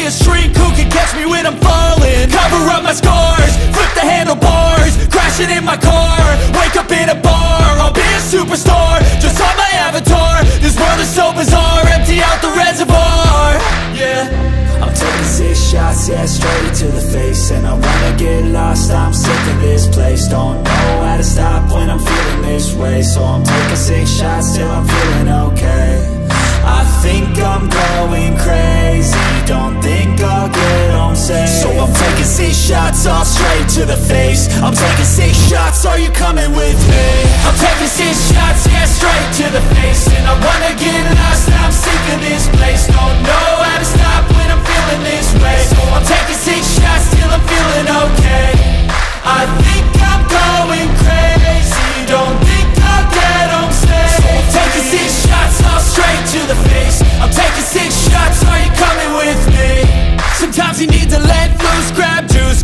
a shrink who can catch me when I'm falling. Cover up my scars, flip the handlebars, crashing in my car, wake up in a bar. I'll be a superstar, just on my avatar. This world is so bizarre, empty out the reservoir. Yeah, I'm taking 6 shots, yeah, straight to the face. And I wanna get lost, I'm sick of this place. Don't know how to stop when I'm feeling this way. So I'm taking 6 shots till I'm feeling okay. I think I'm going crazy, don't think I'll get home safe. So I'm taking 6 shots, all straight to the face. I'm taking 6 shots, are you coming with me? I'm taking 6 shots, yeah, straight to the face. And I wanna get lost, I'm sick of this place. Don't know how to stop when I'm feeling this way. So I'm taking 6 shots till I'm feeling okay. I think I'm going crazy, don't think I'll get home safe. So I'm taking 6 shots, all straight to the face. I'm taking 6 shots, are you coming with me? Sometimes you need to let loose, grab juice,